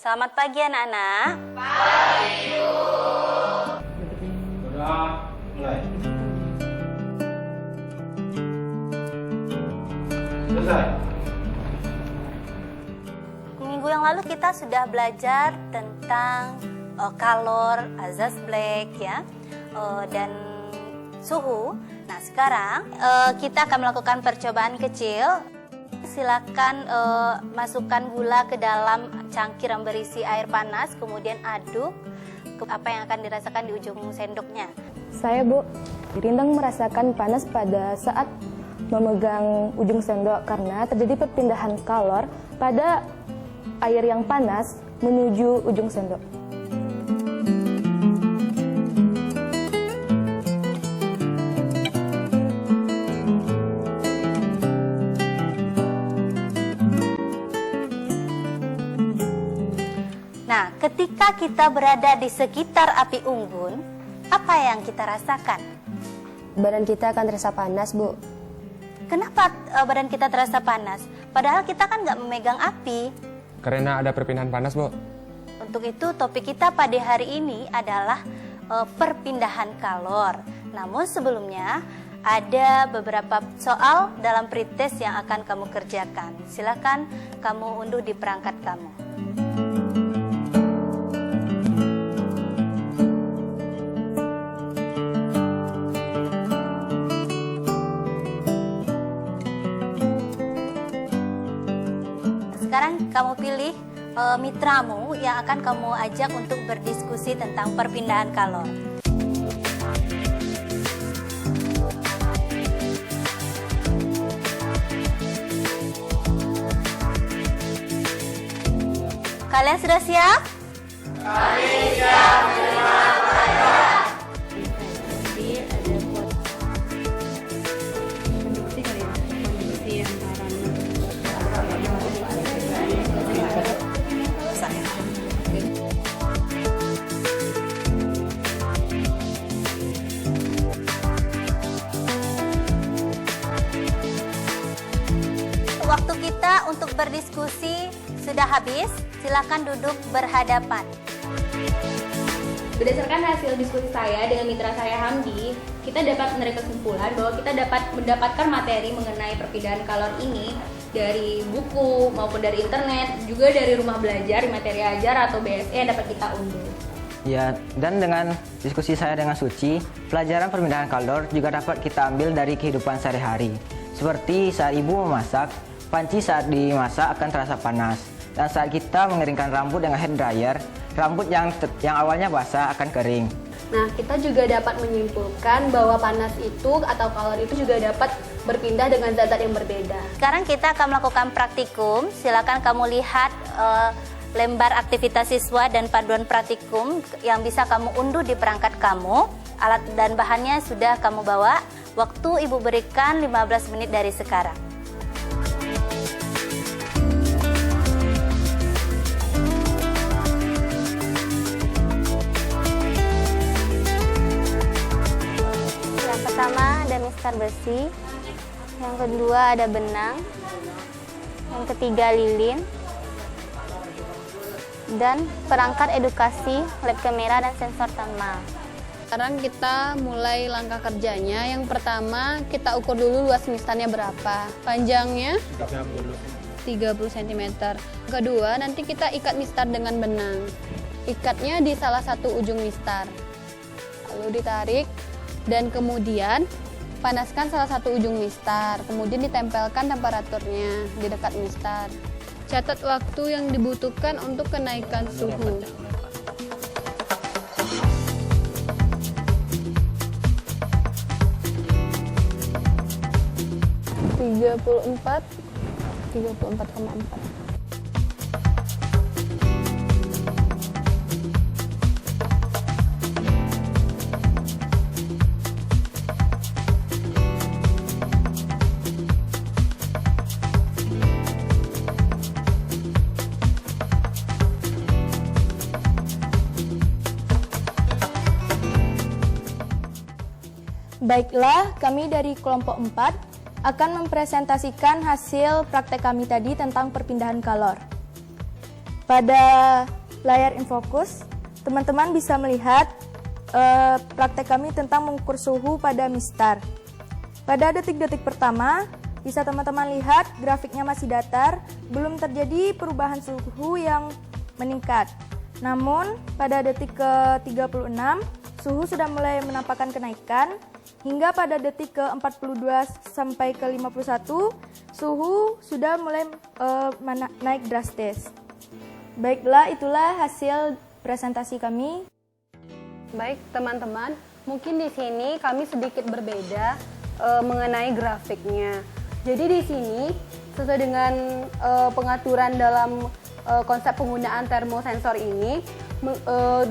Selamat pagi anak-anak. Sudah mulai. Selesai. Minggu yang lalu kita sudah belajar tentang kalor, azas black ya, dan suhu. Nah sekarang kita akan melakukan percobaan kecil. Silakan masukkan gula ke dalam cangkir yang berisi air panas, kemudian aduk apa yang akan dirasakan di ujung sendoknya. Saya, Bu, Rindang merasakan panas pada saat memegang ujung sendok karena terjadi perpindahan kalor pada air yang panas menuju ujung sendok. Nah, ketika kita berada di sekitar api unggun, apa yang kita rasakan? Badan kita akan terasa panas, Bu. Kenapa badan kita terasa panas? Padahal kita kan nggak memegang api. Karena ada perpindahan panas, Bu. Untuk itu topik kita pada hari ini adalah perpindahan kalor. Namun sebelumnya ada beberapa soal dalam pretest yang akan kamu kerjakan. Silakan kamu unduh di perangkat kamu. Sekarang kamu pilih mitramu yang akan kamu ajak untuk berdiskusi tentang perpindahan kalor. Kalian sudah siap? Kami siap, terima kasih. Waktu kita untuk berdiskusi sudah habis. Silakan duduk berhadapan. Berdasarkan hasil diskusi saya dengan mitra saya Hamdi, kita dapat menarik kesimpulan bahwa kita dapat mendapatkan materi mengenai perpindahan kalor ini dari buku maupun dari internet, juga dari rumah belajar, materi ajar atau BSE yang dapat kita unduh. Ya, dan dengan diskusi saya dengan Suci, pelajaran perpindahan kalor juga dapat kita ambil dari kehidupan sehari-hari. Seperti saat ibu memasak, panci saat dimasak akan terasa panas. Dan saat kita mengeringkan rambut dengan hair dryer, rambut yang awalnya basah akan kering. Nah, kita juga dapat menyimpulkan bahwa panas itu atau kalor itu juga dapat berpindah dengan zat-zat yang berbeda. Sekarang kita akan melakukan praktikum. Silakan kamu lihat lembar aktivitas siswa dan panduan praktikum yang bisa kamu unduh di perangkat kamu. Alat dan bahannya sudah kamu bawa. Waktu Ibu berikan 15 menit dari sekarang. Yang pertama ada mistar besi, yang kedua ada benang, yang ketiga lilin, dan perangkat edukasi, lab kamera, dan sensor thermal. Sekarang kita mulai langkah kerjanya. Yang pertama kita ukur dulu luas mistarnya berapa. Panjangnya 30 cm. Kedua nanti kita ikat mistar dengan benang. Ikatnya di salah satu ujung mistar. Lalu ditarik dan kemudian panaskan salah satu ujung mistar. Kemudian ditempelkan temperaturnya di dekat mistar. Catat waktu yang dibutuhkan untuk kenaikan suhu. 34,4. Baiklah, kami dari kelompok 4 akan mempresentasikan hasil praktek kami tadi tentang perpindahan kalor. Pada layar infocus, teman-teman bisa melihat praktek kami tentang mengukur suhu pada mistar. Pada detik-detik pertama, bisa teman-teman lihat grafiknya masih datar, belum terjadi perubahan suhu yang meningkat. Namun, pada detik ke-36, suhu sudah mulai menampakkan kenaikan, hingga pada detik ke-42 sampai ke-51, suhu sudah mulai naik drastis. Baiklah, itulah hasil presentasi kami. Baik teman-teman, mungkin di sini kami sedikit berbeda mengenai grafiknya. Jadi di sini sesuai dengan pengaturan dalam konsep penggunaan termosensor ini,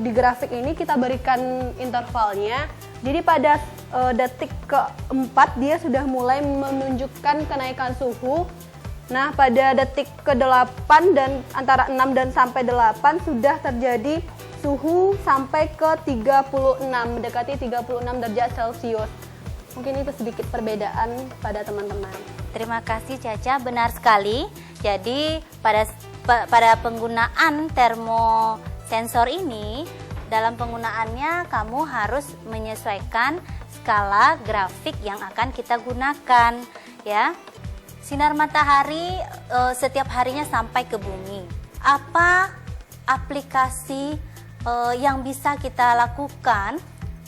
di grafik ini kita berikan intervalnya. Jadi pada detik keempat dia sudah mulai menunjukkan kenaikan suhu. Nah pada detik ke-8 dan antara 6 dan sampai 8 sudah terjadi suhu sampai ke 36, mendekati 36 derajat Celcius. Mungkin itu sedikit perbedaan pada teman-teman. Terima kasih Caca, benar sekali. Jadi pada penggunaan termosensor ini, dalam penggunaannya kamu harus menyesuaikan skala grafik yang akan kita gunakan, ya. Sinar matahari setiap harinya sampai ke bumi. Apa aplikasi yang bisa kita lakukan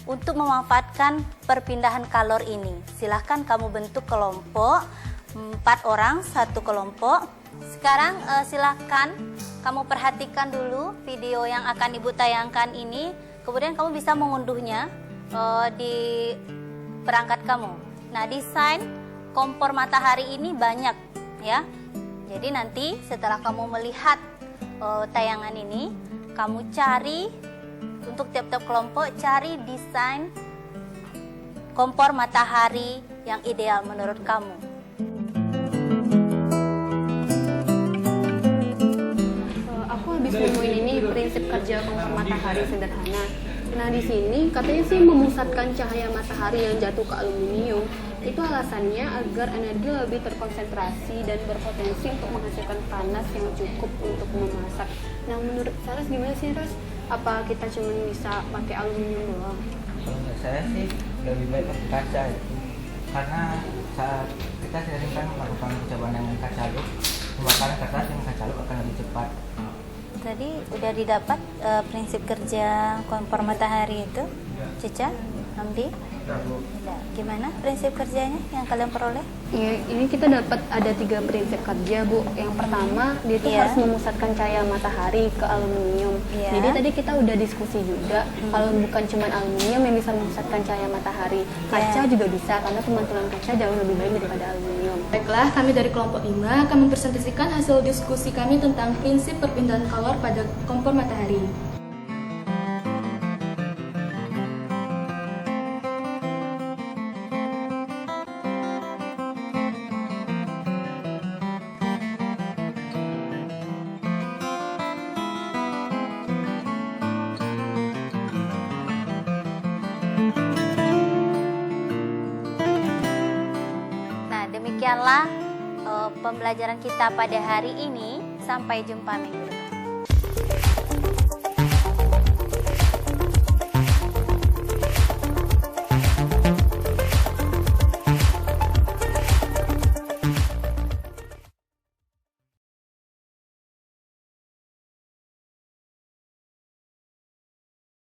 untuk memanfaatkan perpindahan kalor ini? Silahkan kamu bentuk kelompok, 4 orang, 1 kelompok. Sekarang silahkan kamu perhatikan dulu video yang akan Ibu tayangkan ini. Kemudian kamu bisa mengunduhnya di perangkat kamu. Nah, desain kompor matahari ini banyak, ya. Jadi nanti setelah kamu melihat tayangan ini, kamu cari untuk tiap-tiap kelompok, cari desain kompor matahari yang ideal menurut kamu. Aku habis nemuin ini prinsip kerja kompor matahari sederhana. Nah di sini katanya sih memusatkan cahaya matahari yang jatuh ke aluminium. Itu alasannya agar energi lebih terkonsentrasi dan berpotensi untuk menghasilkan panas yang cukup untuk memasak. Nah menurut Saras gimana sih Ras? Apa kita cuma bisa pakai aluminium doang? Kalau menurut saya sih lebih baik pakai kaca ya. Karena saat kita sering kan melakukan percobaan dengan kaca luk, pembakaran kertas dengan kaca luk akan lebih cepat. Tadi udah didapat prinsip kerja kompor matahari itu, Cica, Hamdi? Udah. Gimana prinsip kerjanya yang kalian peroleh? Ya, ini kita dapat ada 3 prinsip kerja, Bu. Yang pertama, dia tuh harus memusatkan cahaya matahari ke aluminium. Jadi tadi kita udah diskusi juga, kalau bukan cuma aluminium yang bisa memusatkan cahaya matahari, kaca juga bisa, karena pemantulan kaca jauh lebih baik daripada aluminium. Baiklah, kami dari kelompok 5 akan mempresentasikan hasil diskusi kami tentang prinsip perpindahan kalor pada kompor matahari. Demikianlah pembelajaran kita pada hari ini. Sampai jumpa minggu depan.